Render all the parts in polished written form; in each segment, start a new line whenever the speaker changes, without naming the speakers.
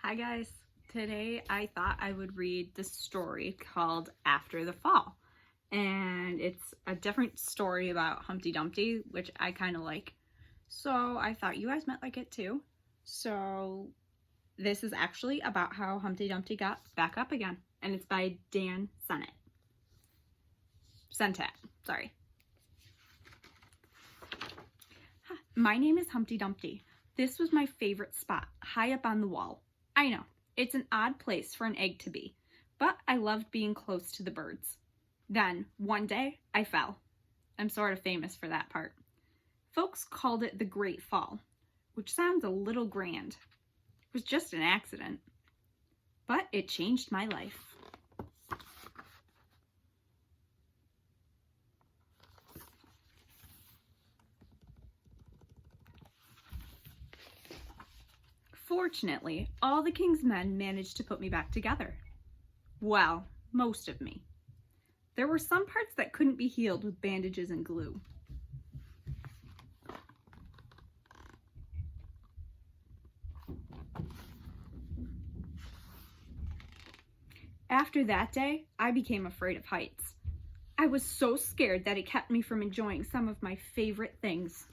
Hi guys, today I thought I would read the story called After the Fall, and it's a different story about Humpty Dumpty, which I kind of like, so I thought you guys might like it too. So this is actually about how Humpty Dumpty got back up again, and it's by Dan Sentat. Sorry. My name is Humpty Dumpty. This was my favorite spot, high up on the wall. I know, it's an odd place for an egg to be, but I loved being close to the birds. Then, one day, I fell. I'm sort of famous for that part. Folks called it the Great Fall, which sounds a little grand. It was just an accident, but it changed my life. Fortunately, all the king's men managed to put me back together. Well, most of me. There were some parts that couldn't be healed with bandages and glue. After that day, I became afraid of heights. I was so scared that it kept me from enjoying some of my favorite things.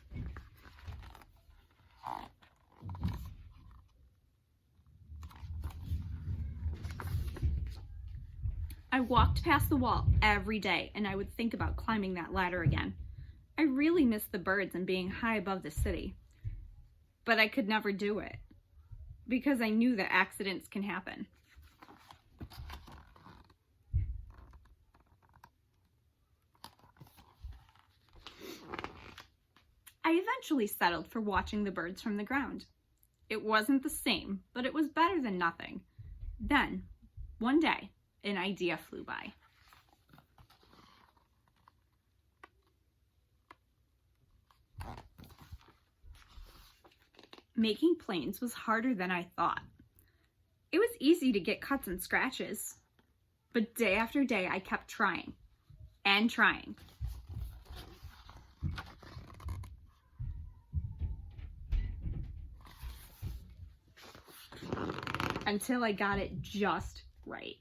I walked past the wall every day and I would think about climbing that ladder again. I really missed the birds and being high above the city. But I could never do it because I knew that accidents can happen. I eventually settled for watching the birds from the ground. It wasn't the same, but it was better than nothing. Then, one day, an idea flew by. Making planes was harder than I thought. It was easy to get cuts and scratches, but day after day I kept trying and trying. Until I got it just right.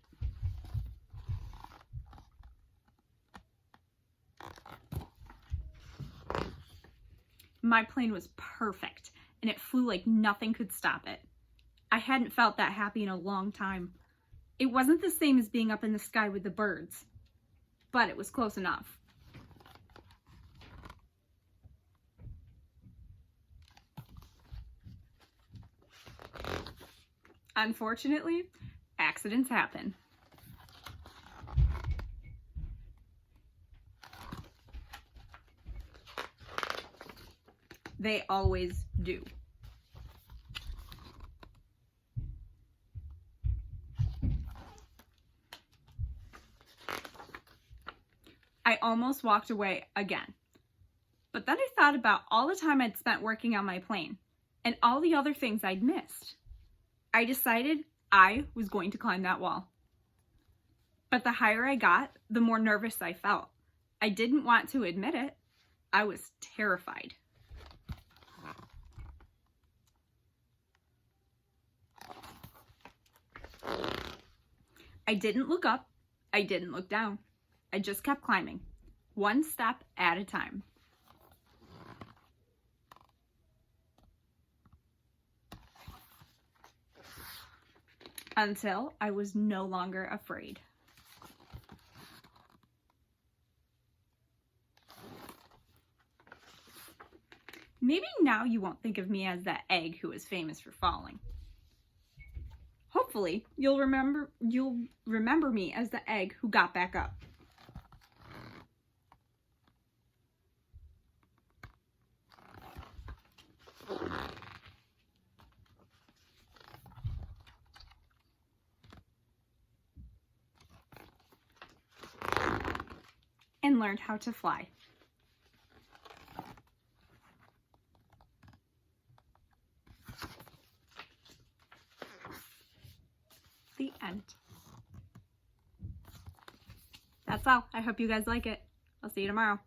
My plane was perfect, and it flew like nothing could stop it. I hadn't felt that happy in a long time. It wasn't the same as being up in the sky with the birds, but it was close enough. Unfortunately, accidents happen. They always do. I almost walked away again. But then I thought about all the time I'd spent working on my plane and all the other things I'd missed. I decided I was going to climb that wall. But the higher I got, the more nervous I felt. I didn't want to admit it. I was terrified. I didn't look up. I didn't look down. I just kept climbing, one step at a time. Until I was no longer afraid. Maybe now you won't think of me as that egg who is famous for falling. Hopefully, you'll remember me as the egg who got back up. And learned how to fly. The end. That's all. I hope you guys like it. I'll see you tomorrow.